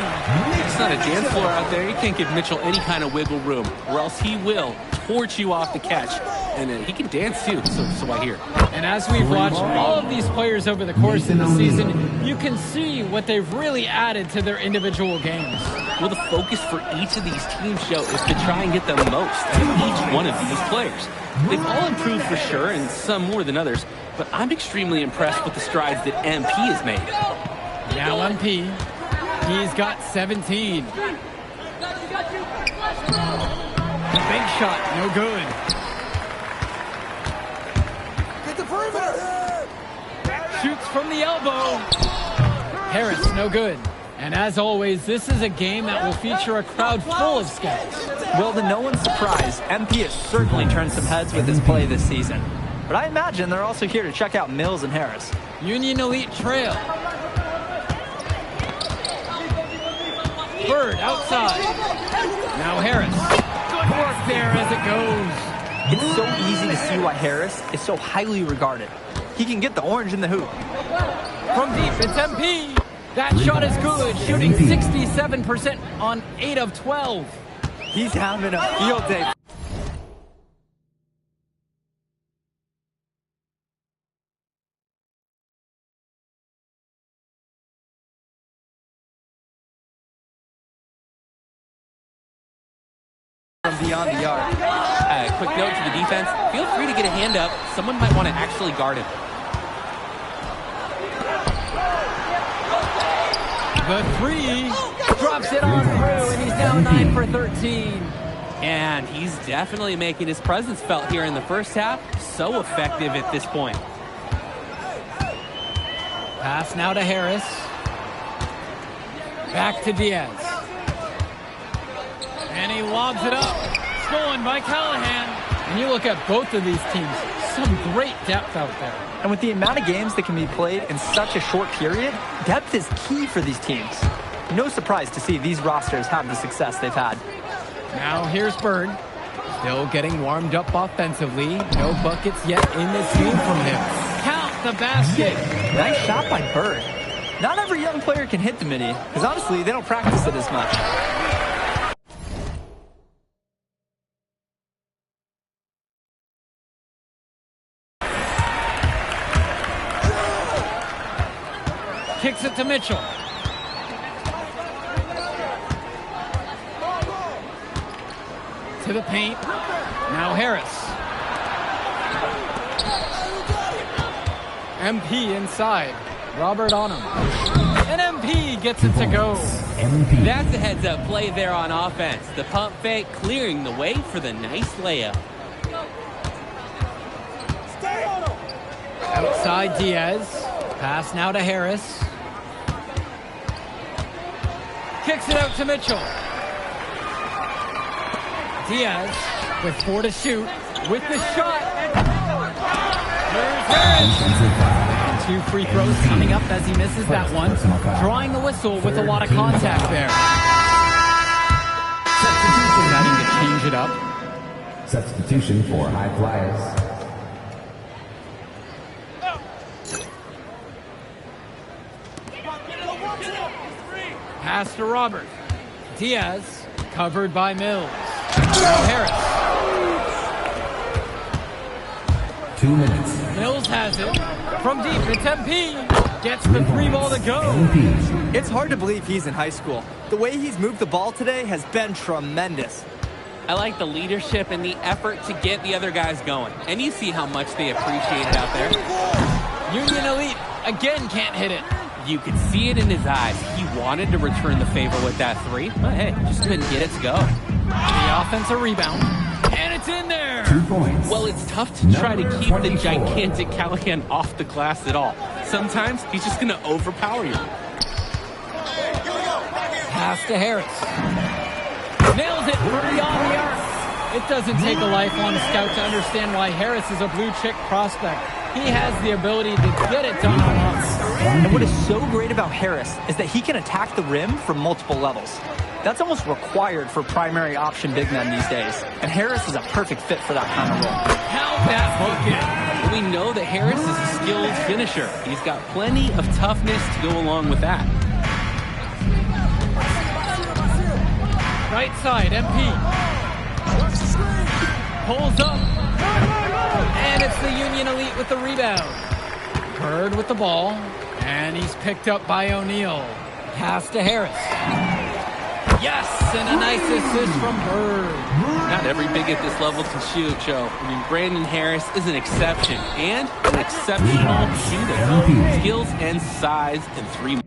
It's not a dance floor out there. You can't give Mitchell any kind of wiggle room, or else he will torch you off the catch. And he can dance too, so I hear. And as we've watched all of these players over the course of the season, you can see what they've really added to their individual games. Well, the focus for each of these teams, Joe, is to try and get the most out of each one of these players. They've all improved for sure, and some more than others, but I'm extremely impressed with the strides that MP has made. Now MP, he's got 17. The big shot, no good. Get the perimeter! Shoots from the elbow. Harris, no good. And as always, this is a game that will feature a crowd full of scouts. Well, to no one's surprise, MP has certainly turned some heads with his play this season. But I imagine they're also here to check out Mills and Harris. Union Elite trail. Bird outside. Now Harris. Good work there as it goes. It's so easy to see why Harris is so highly regarded. He can get the orange in the hoop. From deep, it's MP. That shot is good, shooting 67% on 8 of 12. He's having a field day. From beyond the arc. Quick note to the defense. Feel free to get a hand up. Someone might want to actually guard him. The three drops it on through, and he's now 9 for 13. And he's definitely making his presence felt here in the first half. So effective at this point. Pass now to Harris. Back to Diaz. And he lobs it up. Stolen by Callahan. And you look at both of these teams, some great depth out there. And with the amount of games that can be played in such a short period, depth is key for these teams. No surprise to see these rosters have the success they've had. Now here's Bird. Still getting warmed up offensively. No buckets yet in this game from him. Count the basket. Nice shot by Bird. Not every young player can hit the midi, because honestly, they don't practice it as much. Kicks it to Mitchell. To the paint. Now Harris. MP inside. Robert on him. And MP gets it to go. That's a heads-up play there on offense. The pump fake clearing the way for the nice layup. Outside Diaz. Pass now to Harris. Kicks it out to Mitchell. Diaz with 4 to shoot. With the shot. There's Harris. 2 free throws coming up as he misses that one. Drawing the whistle with a lot of contact there. Having to change it up. Substitution for High Flyers. Pass to Robert. Diaz covered by Mills. Now Harris. 2 minutes. Mills has it. From deep, it's MP. Gets the 3 ball to go. It's hard to believe he's in high school. The way he's moved the ball today has been tremendous. I like the leadership and the effort to get the other guys going. And you see how much they appreciate it out there. Union Elite again can't hit it. You could see it in his eyes. He wanted to return the favor with that three, but hey, just couldn't get it to go. The offensive rebound, and it's in there. 2 points. Well, it's tough to try to keep the gigantic Callahan off the glass at all. Sometimes he's just going to overpower you. Pass to Harris. Nails it for beyond the arc. It doesn't take a lifelong scout to understand why Harris is a blue-chip prospect. He has the ability to get it done on us. And what is so great about Harris is that he can attack the rim from multiple levels. That's almost required for primary option big men these days. And Harris is a perfect fit for that kind of role. Count that bucket. We know that Harris is a skilled finisher. He's got plenty of toughness to go along with that. Right side, MP. Pulls up. And it's the Union Elite with the rebound. Bird with the ball. And he's picked up by O'Neal. Pass to Harris. Yes, and a nice assist from Bird. Not every big at this level can shoot, Joe. I mean, Brandon Harris is an exception and an exceptional shooter. Skills and size and 3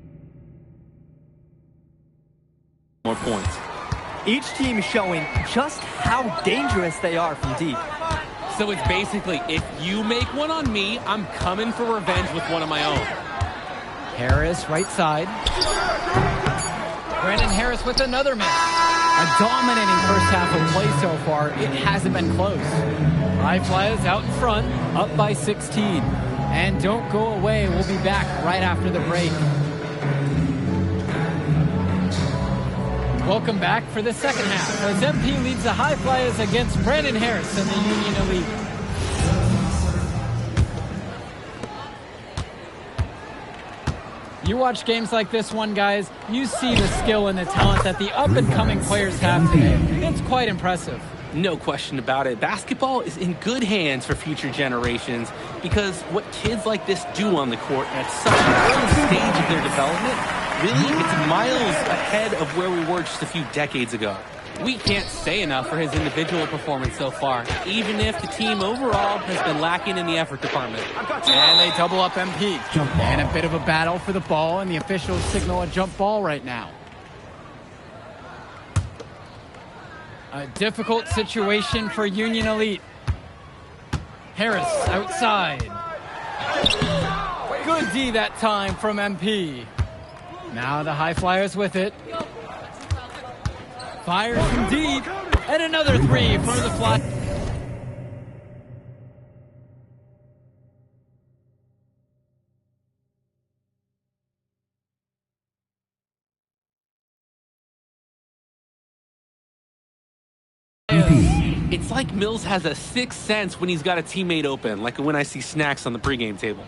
more points. Each team is showing just how dangerous they are from deep. So it's basically, if you make one on me, I'm coming for revenge with one of my own. Harris, right side. Brandon Harris with another miss. A dominating first half of play so far. It hasn't been close. High Flyers out in front, up by 16. And don't go away. We'll be back right after the break. Welcome back for the second half as MP leads the High Flyers against Brandon Harris and the Union Elite. You watch games like this one, guys, you see the skill and the talent that the up-and-coming players have today. It's quite impressive. No question about it. Basketball is in good hands for future generations because what kids like this do on the court at such an early stage of their development, really, it's miles ahead of where we were just a few decades ago. We can't say enough for his individual performance so far, even if the team overall has been lacking in the effort department. And they double up MP. And a bit of a battle for the ball, and the officials signal a jump ball right now. A difficult situation for Union Elite. Harris outside. Good D that time from MP. Now the High Flyers with it. Fires from deep. And another three for the Fly. It's like Mills has a sixth sense when he's got a teammate open, like when I see snacks on the pregame table.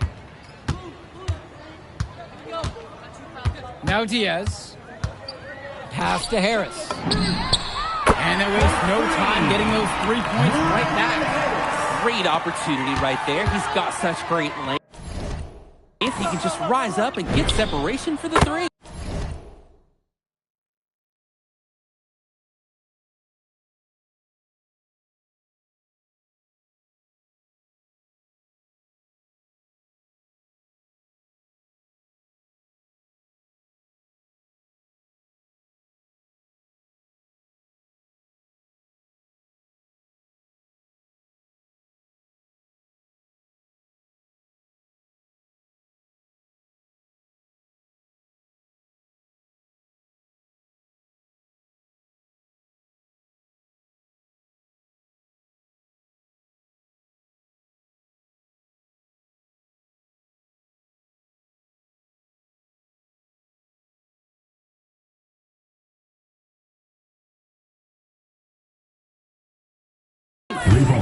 Now Diaz. Pass to Harris. And they waste no time getting those 3 points right back. Great opportunity right there. He's got such great length. If he can just rise up and get separation for the three.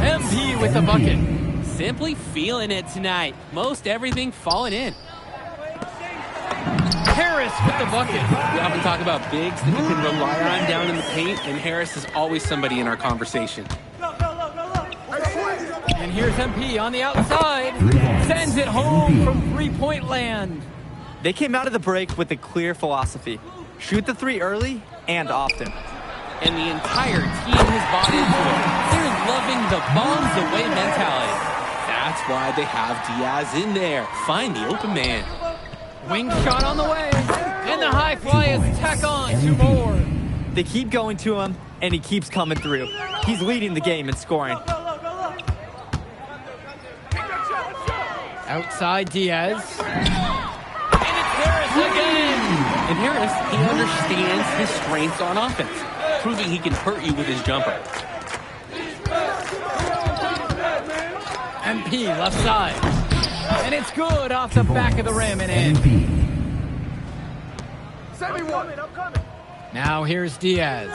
MP with the bucket. Simply feeling it tonight. Most everything falling in. Harris with the bucket. We often talk about bigs that you can rely on down in the paint, and Harris is always somebody in our conversation. And here's MP on the outside. Sends it home from three-point land. They came out of the break with a clear philosophy. Shoot the three early and often. and the entire team has bought into it. They're loving the bombs away mentality. That's why they have Diaz in there. Find the open man. Wing shot on the way. And the high flyers tack on 2 more. They keep going to him, and he keeps coming through. He's leading the game in scoring. Outside Diaz. And it's Harris again. And Harris, he understands his strengths on offense, proving he can hurt you with his jumper. MP left side. And it's good off the back of the rim and in. Send me one. I'm coming. Now here's Diaz.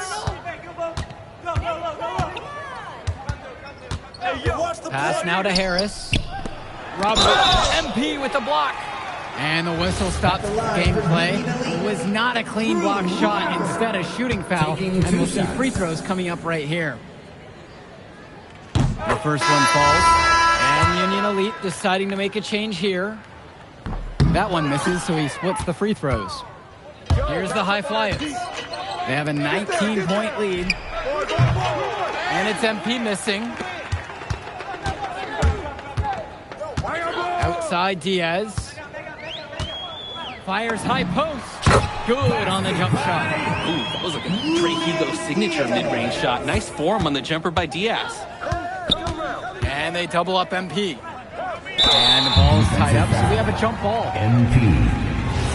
Pass now to Harris. Robert, MP with the block. And the whistle stops gameplay. It was not a clean block shot, instead a shooting foul. And we'll see free throws coming up right here. The first one falls. And Union Elite deciding to make a change here. That one misses, so he splits the free throws. Here's the high flyers. They have a 19-point lead. And it's MP missing. Outside Diaz. Fires high post. Good on the jump shot. Ooh, that was like a Drake Hugo signature mid-range shot. Nice form on the jumper by Diaz. And they double up MP. And the ball's tied up, so we have a jump ball. MP.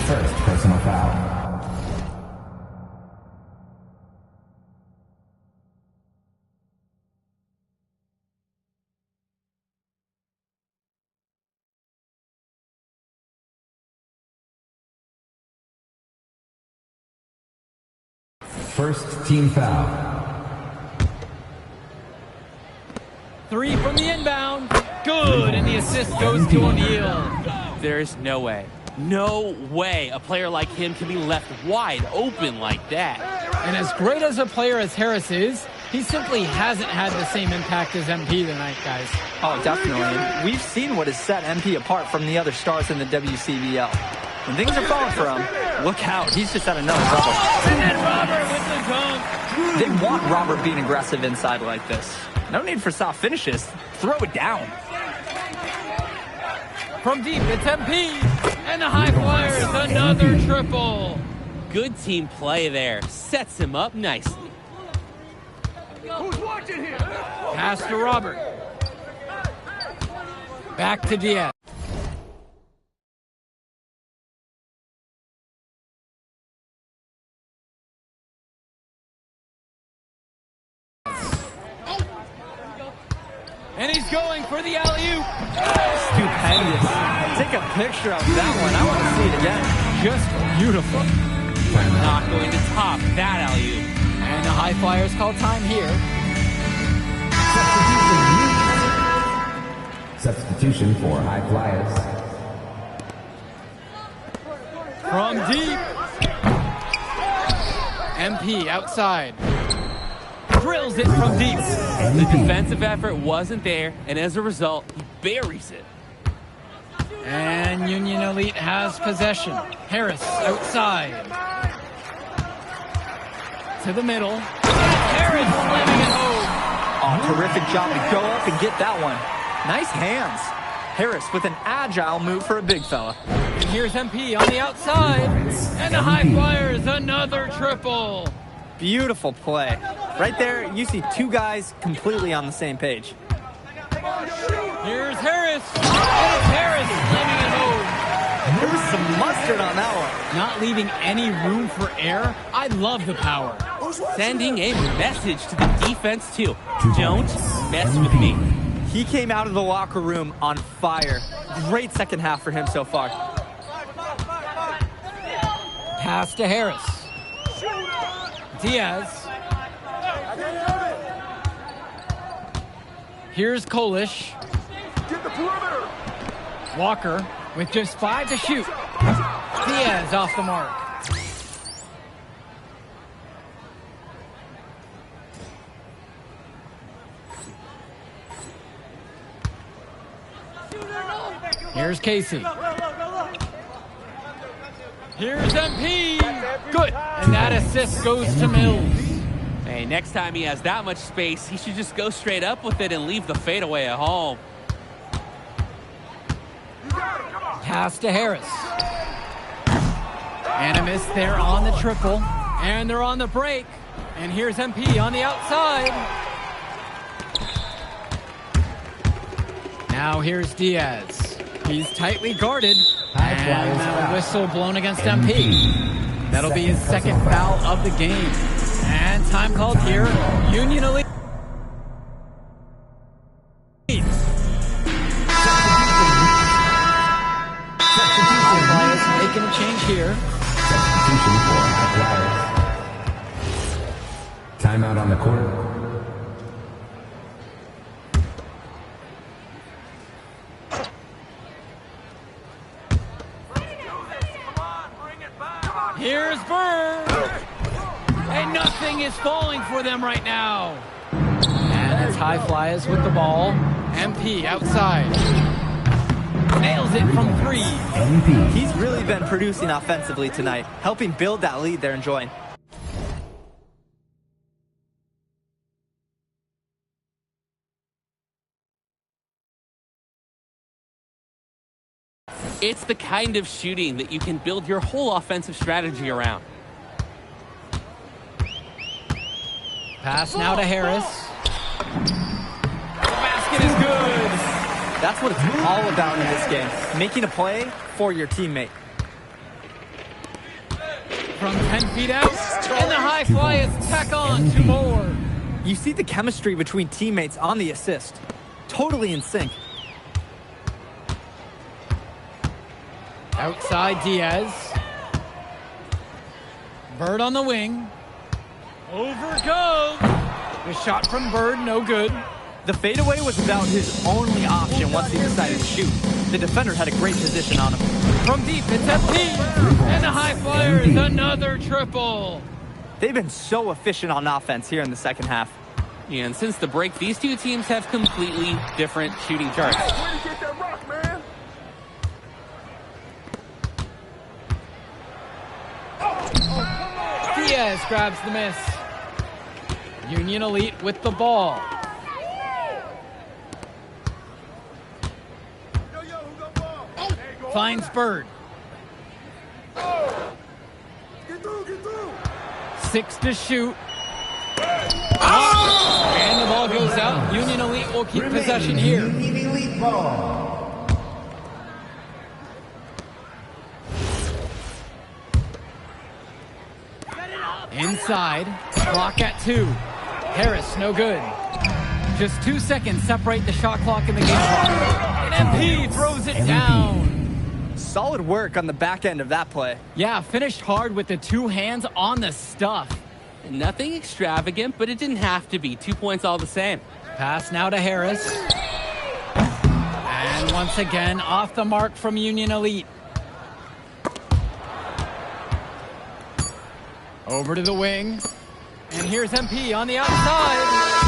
First personal foul. First team foul. 3 from the inbound. Good, and the assist goes to O'Neal. There's no way a player like him can be left wide open like that. And as great as a player as Harris is, he simply hasn't had the same impact as MP tonight, guys. Oh, definitely. We've seen what has set MP apart from the other stars in the WCBL. When things are falling for him, look out. He's just at another level. And then Robert with the dunk. They want Robert being aggressive inside like this. No need for soft finishes. Throw it down. From deep, it's MP. And the high flyers, another triple. Good team play there. Sets him up nicely. Who's watching here? Pass to Robert. Back to Diaz. And he's going for the alley-oop. Stupendous. Take a picture of that one. I want to see it again. Just beautiful. Not going to top that alley-oop. And the high flyers call time here. Substitution for high flyers. From deep. MP outside. Drills it from deep. The defensive effort wasn't there, and as a result, he buries it. And Union Elite has possession. Harris outside. To the middle. Harris slamming it home. Oh, terrific job to go up and get that one. Nice hands. Harris with an agile move for a big fella. And here's MP on the outside. And the high flyers, another triple. Beautiful play. Right there, you see two guys completely on the same page. Here's Harris. And it's Harris slamming it home. There was some mustard on that one. Not leaving any room for error. I love the power. Sending a message to the defense, too. Don't mess with me. He came out of the locker room on fire. Great second half for him so far. Pass to Harris. Diaz. Here's Kolish. Get the perimeter. Walker with just 5 to shoot. Diaz off the mark. Here's Casey. Here's MP. Good. And that assist goes to Mills. Hey, next time he has that much space, he should just go straight up with it and leave the fadeaway at home. Pass to Harris. And a miss there on the triple. And they're on the break. And here's MP on the outside. Now here's Diaz. He's tightly guarded. And a whistle blown against MP. That'll be his second foul of the game. And time called here. Union Elite. Making a change here. Substitution for Athletics. Timeout on the court. Here's Bird. And nothing is falling for them right now. And it's High Flyers with the ball. MP outside. Nails it from 3. He's really been producing offensively tonight, helping build that lead they're enjoying. It's the kind of shooting that you can build your whole offensive strategy around. Pass now to Harris. The basket is good. That's what it's all about in this game, making a play for your teammate. From 10 feet out, and the High Flyers tack on 2 more. You see the chemistry between teammates on the assist. Totally in sync. Outside Diaz. Bird on the wing. Over goes. The shot from Bird, no good. The fadeaway was about his only option once he decided to shoot. The defender had a great position on him. From deep, it's MP. And the High Flyers, another triple. They've been so efficient on offense here in the second half. Yeah, and since the break, these two teams have completely different shooting charts. Where you get that rock, man? Diaz grabs the miss. Union Elite with the ball. Finds Bird. Get through. 6 to shoot. And the ball goes out. Union Elite will keep possession here. Union Elite ball. Inside. Clock at 2. Harris, no good. Just 2 seconds separate the shot clock in the game clock. And MP throws it down. Solid work on the back end of that play. Yeah, finished hard with the 2 hands on the stuff. Nothing extravagant, but it didn't have to be. 2 points all the same. Pass now to Harris. And once again, off the mark from Union Elite. Over to the wing. And here's MP on the outside.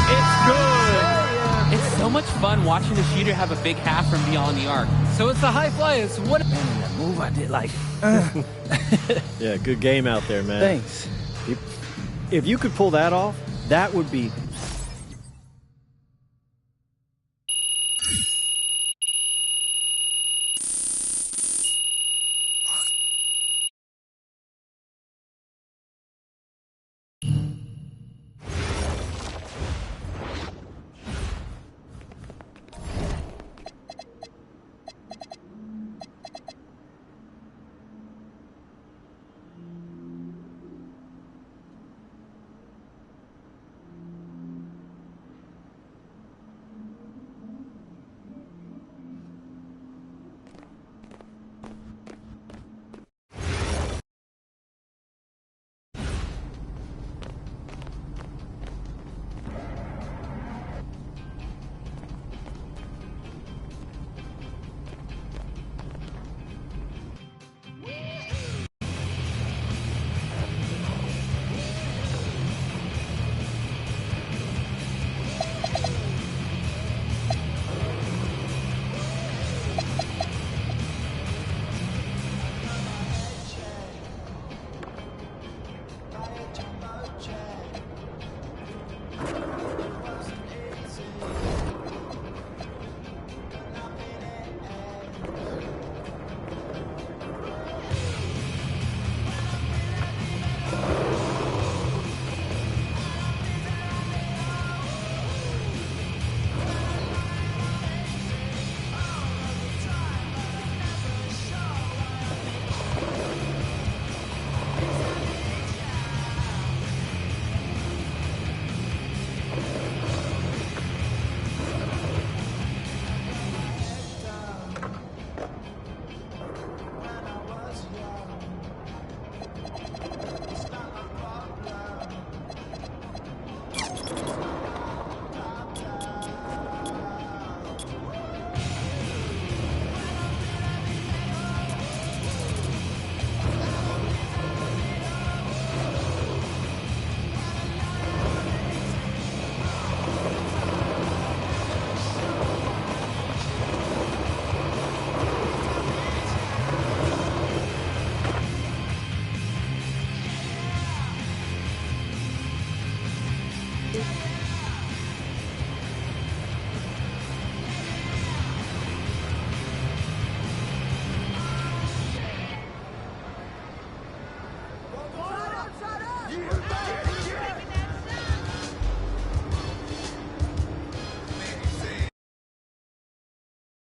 It's good. It's so much fun watching the shooter have a big half from beyond the arc. So it's the High Flyers. What That move I did like. Yeah, good game out there, man. Thanks. If you could pull that off, that would be Stone.